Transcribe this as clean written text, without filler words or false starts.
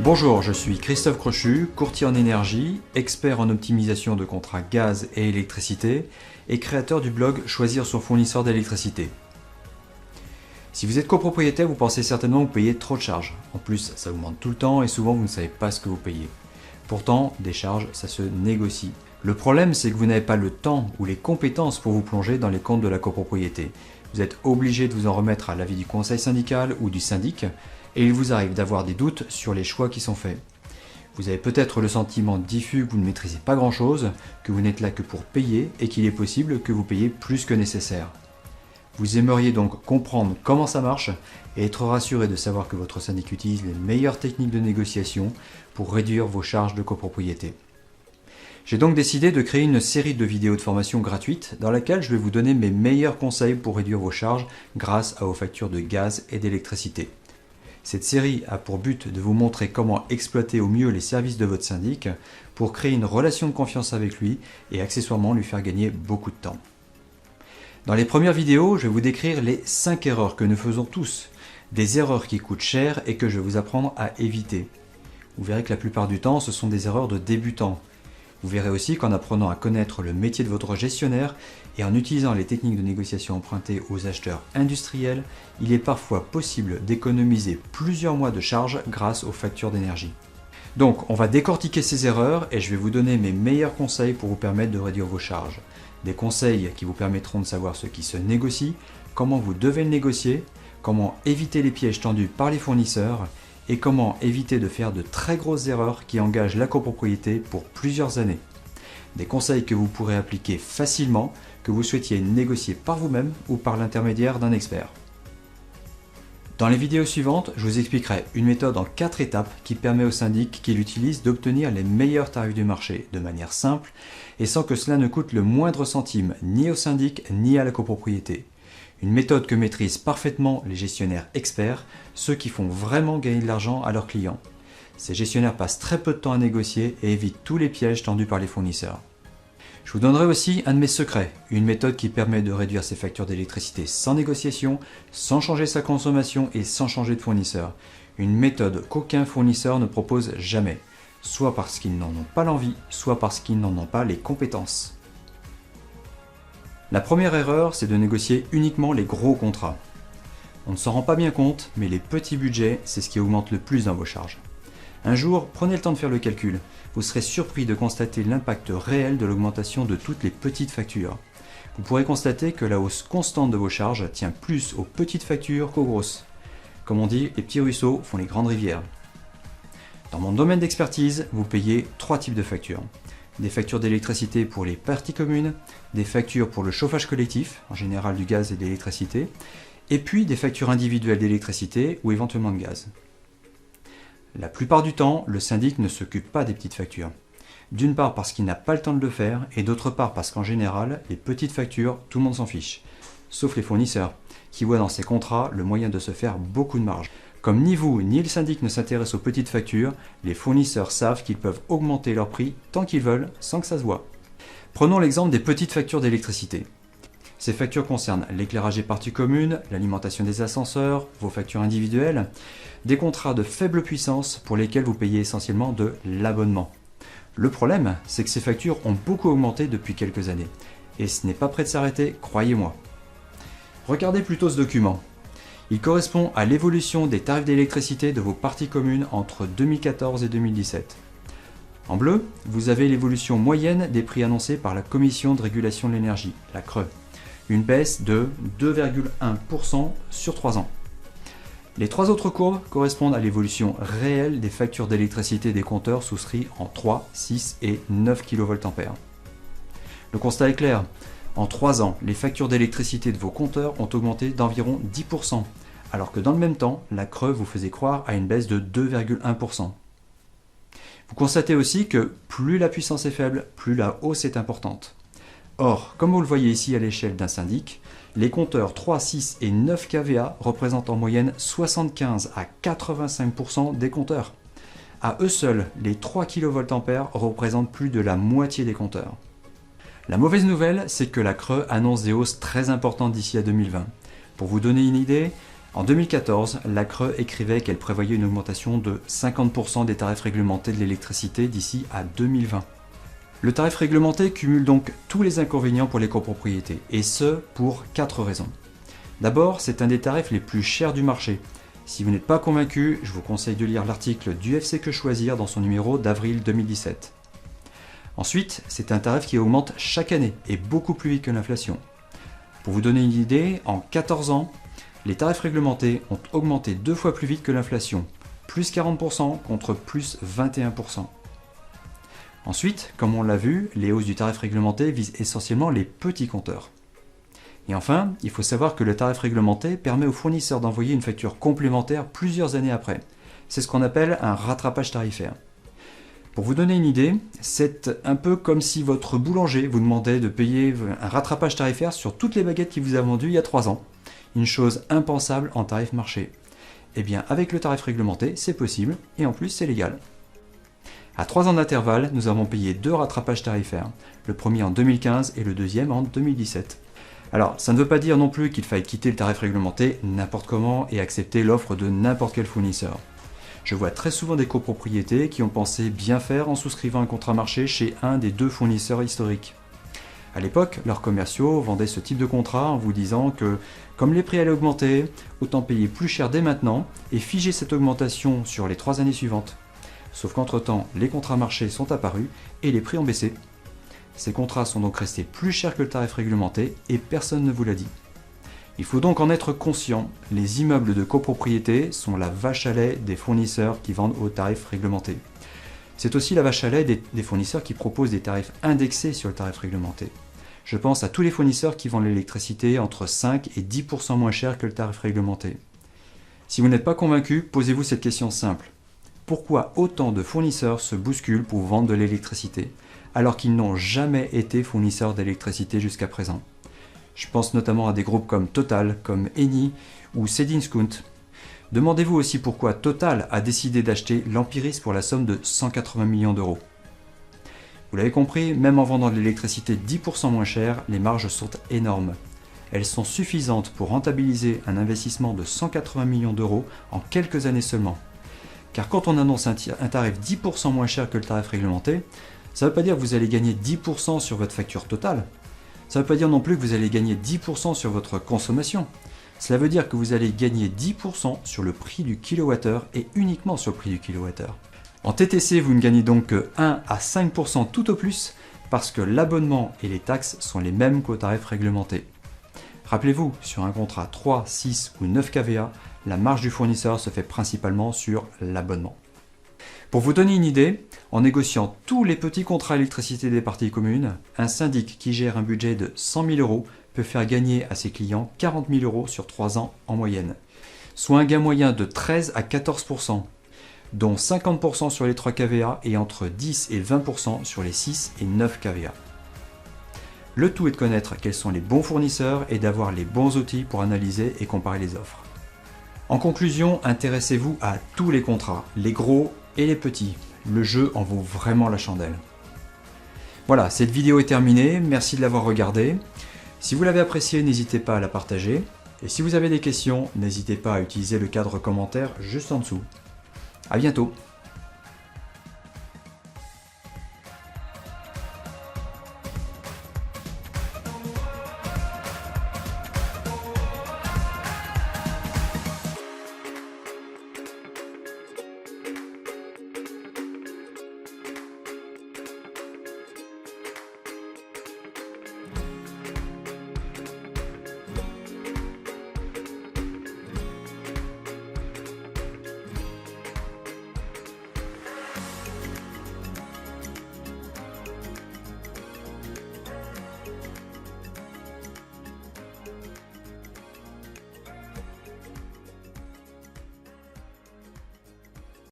Bonjour, je suis Christophe Crochu, courtier en énergie, expert en optimisation de contrats gaz et électricité et créateur du blog Choisir son fournisseur d'électricité. Si vous êtes copropriétaire, vous pensez certainement que vous payez trop de charges. En plus, ça augmente tout le temps et souvent vous ne savez pas ce que vous payez. Pourtant, des charges, ça se négocie. Le problème, c'est que vous n'avez pas le temps ou les compétences pour vous plonger dans les comptes de la copropriété. Vous êtes obligé de vous en remettre à l'avis du conseil syndical ou du syndic, et il vous arrive d'avoir des doutes sur les choix qui sont faits. Vous avez peut-être le sentiment diffus que vous ne maîtrisez pas grand-chose, que vous n'êtes là que pour payer et qu'il est possible que vous payiez plus que nécessaire. Vous aimeriez donc comprendre comment ça marche et être rassuré de savoir que votre syndic utilise les meilleures techniques de négociation pour réduire vos charges de copropriété. J'ai donc décidé de créer une série de vidéos de formation gratuites dans laquelle je vais vous donner mes meilleurs conseils pour réduire vos charges grâce à vos factures de gaz et d'électricité. Cette série a pour but de vous montrer comment exploiter au mieux les services de votre syndic pour créer une relation de confiance avec lui et accessoirement lui faire gagner beaucoup de temps. Dans les premières vidéos, je vais vous décrire les 5 erreurs que nous faisons tous, des erreurs qui coûtent cher et que je vais vous apprendre à éviter. Vous verrez que la plupart du temps, ce sont des erreurs de débutants. Vous verrez aussi qu'en apprenant à connaître le métier de votre gestionnaire et en utilisant les techniques de négociation empruntées aux acheteurs industriels, il est parfois possible d'économiser plusieurs mois de charges grâce aux factures d'énergie. Donc, on va décortiquer ces erreurs et je vais vous donner mes meilleurs conseils pour vous permettre de réduire vos charges. Des conseils qui vous permettront de savoir ce qui se négocie, comment vous devez le négocier, comment éviter les pièges tendus par les fournisseurs et comment éviter de faire de très grosses erreurs qui engagent la copropriété pour plusieurs années. Des conseils que vous pourrez appliquer facilement, que vous souhaitiez négocier par vous-même ou par l'intermédiaire d'un expert. Dans les vidéos suivantes, je vous expliquerai une méthode en 4 étapes qui permet au syndic qui l'utilise d'obtenir les meilleurs tarifs du marché de manière simple et sans que cela ne coûte le moindre centime ni au syndic ni à la copropriété. Une méthode que maîtrisent parfaitement les gestionnaires experts, ceux qui font vraiment gagner de l'argent à leurs clients. Ces gestionnaires passent très peu de temps à négocier et évitent tous les pièges tendus par les fournisseurs. Je vous donnerai aussi un de mes secrets, une méthode qui permet de réduire ses factures d'électricité sans négociation, sans changer sa consommation et sans changer de fournisseur. Une méthode qu'aucun fournisseur ne propose jamais, soit parce qu'ils n'en ont pas l'envie, soit parce qu'ils n'en ont pas les compétences. La première erreur, c'est de négocier uniquement les gros contrats. On ne s'en rend pas bien compte, mais les petits budgets, c'est ce qui augmente le plus dans vos charges. Un jour, prenez le temps de faire le calcul. Vous serez surpris de constater l'impact réel de l'augmentation de toutes les petites factures. Vous pourrez constater que la hausse constante de vos charges tient plus aux petites factures qu'aux grosses. Comme on dit, les petits ruisseaux font les grandes rivières. Dans mon domaine d'expertise, vous payez 3 types de factures. Des factures d'électricité pour les parties communes, des factures pour le chauffage collectif, en général du gaz et de l'électricité, et puis des factures individuelles d'électricité ou éventuellement de gaz. La plupart du temps, le syndic ne s'occupe pas des petites factures. D'une part parce qu'il n'a pas le temps de le faire, et d'autre part parce qu'en général, les petites factures, tout le monde s'en fiche. Sauf les fournisseurs, qui voient dans ces contrats le moyen de se faire beaucoup de marge. Comme ni vous ni le syndic ne s'intéressent aux petites factures, les fournisseurs savent qu'ils peuvent augmenter leur prix tant qu'ils veulent, sans que ça se voie. Prenons l'exemple des petites factures d'électricité. Ces factures concernent l'éclairage des parties communes, l'alimentation des ascenseurs, vos factures individuelles, des contrats de faible puissance pour lesquels vous payez essentiellement de l'abonnement. Le problème, c'est que ces factures ont beaucoup augmenté depuis quelques années. Et ce n'est pas prêt de s'arrêter, croyez-moi. Regardez plutôt ce document. Il correspond à l'évolution des tarifs d'électricité de vos parties communes entre 2014 et 2017. En bleu, vous avez l'évolution moyenne des prix annoncés par la Commission de régulation de l'énergie, la CRE. Une baisse de 2,1% sur 3 ans. Les 3 autres courbes correspondent à l'évolution réelle des factures d'électricité des compteurs souscrits en 3, 6 et 9 kVA. Le constat est clair. En 3 ans, les factures d'électricité de vos compteurs ont augmenté d'environ 10%, alors que dans le même temps, la CRE vous faisait croire à une baisse de 2,1%. Vous constatez aussi que plus la puissance est faible, plus la hausse est importante. Or, comme vous le voyez ici à l'échelle d'un syndic, les compteurs 3, 6 et 9 kVA représentent en moyenne 75 à 85% des compteurs. À eux seuls, les 3 kVA représentent plus de la moitié des compteurs. La mauvaise nouvelle, c'est que la CRE annonce des hausses très importantes d'ici à 2020. Pour vous donner une idée, En 2014, la CRE écrivait qu'elle prévoyait une augmentation de 50% des tarifs réglementés de l'électricité d'ici à 2020. Le tarif réglementé cumule donc tous les inconvénients pour les copropriétés, et ce pour 4 raisons. D'abord, c'est un des tarifs les plus chers du marché. Si vous n'êtes pas convaincu, je vous conseille de lire l'article d'UFC Que Choisir dans son numéro d'avril 2017. Ensuite, c'est un tarif qui augmente chaque année et beaucoup plus vite que l'inflation. Pour vous donner une idée, en 14 ans, les tarifs réglementés ont augmenté 2 fois plus vite que l'inflation, plus 40% contre plus 21%. Ensuite, comme on l'a vu, les hausses du tarif réglementé visent essentiellement les petits compteurs. Et enfin, il faut savoir que le tarif réglementé permet aux fournisseurs d'envoyer une facture complémentaire plusieurs années après. C'est ce qu'on appelle un rattrapage tarifaire. Pour vous donner une idée, c'est un peu comme si votre boulanger vous demandait de payer un rattrapage tarifaire sur toutes les baguettes qu'il vous a vendues il y a 3 ans. Une chose impensable en tarif marché. Eh bien, avec le tarif réglementé, c'est possible et en plus c'est légal. À 3 ans d'intervalle, nous avons payé 2 rattrapages tarifaires, le premier en 2015 et le deuxième en 2017. Alors, ça ne veut pas dire non plus qu'il faille quitter le tarif réglementé n'importe comment et accepter l'offre de n'importe quel fournisseur. Je vois très souvent des copropriétés qui ont pensé bien faire en souscrivant un contrat marché chez un des 2 fournisseurs historiques. À l'époque, leurs commerciaux vendaient ce type de contrat en vous disant que, comme les prix allaient augmenter, autant payer plus cher dès maintenant et figer cette augmentation sur les 3 années suivantes. Sauf qu'entre-temps, les contrats marchés sont apparus et les prix ont baissé. Ces contrats sont donc restés plus chers que le tarif réglementé et personne ne vous l'a dit. Il faut donc en être conscient, les immeubles de copropriété sont la vache à lait des fournisseurs qui vendent au tarif réglementé. C'est aussi la vache à lait des fournisseurs qui proposent des tarifs indexés sur le tarif réglementé. Je pense à tous les fournisseurs qui vendent l'électricité entre 5 et 10% moins cher que le tarif réglementé. Si vous n'êtes pas convaincu, posez-vous cette question simple. Pourquoi autant de fournisseurs se bousculent pour vendre de l'électricité, alors qu'ils n'ont jamais été fournisseurs d'électricité jusqu'à présent? Je pense notamment à des groupes comme Total, comme Eni ou Cedinskoont. Demandez-vous aussi pourquoi Total a décidé d'acheter l'Empiris pour la somme de 180 millions d'euros. Vous l'avez compris, même en vendant de l'électricité 10% moins cher, les marges sont énormes. Elles sont suffisantes pour rentabiliser un investissement de 180 millions d'euros en quelques années seulement. Car quand on annonce un tarif 10% moins cher que le tarif réglementé, ça ne veut pas dire que vous allez gagner 10% sur votre facture totale. Ça ne veut pas dire non plus que vous allez gagner 10% sur votre consommation. Cela veut dire que vous allez gagner 10% sur le prix du kilowattheure et uniquement sur le prix du kilowattheure. En TTC, vous ne gagnez donc que 1 à 5% tout au plus parce que l'abonnement et les taxes sont les mêmes qu'au tarif réglementé. Rappelez-vous, sur un contrat 3, 6 ou 9 kVA, la marge du fournisseur se fait principalement sur l'abonnement. Pour vous donner une idée, en négociant tous les petits contrats électricité des parties communes, un syndic qui gère un budget de 100 000 euros peut faire gagner à ses clients 40 000 euros sur 3 ans en moyenne, soit un gain moyen de 13 à 14%, dont 50% sur les 3 kVA et entre 10 et 20% sur les 6 et 9 kVA. Le tout est de connaître quels sont les bons fournisseurs et d'avoir les bons outils pour analyser et comparer les offres. En conclusion, intéressez-vous à tous les contrats, les gros et les petits. Le jeu en vaut vraiment la chandelle. Voilà, cette vidéo est terminée, merci de l'avoir regardée. Si vous l'avez appréciée, n'hésitez pas à la partager. Et si vous avez des questions, n'hésitez pas à utiliser le cadre commentaire juste en dessous. À bientôt.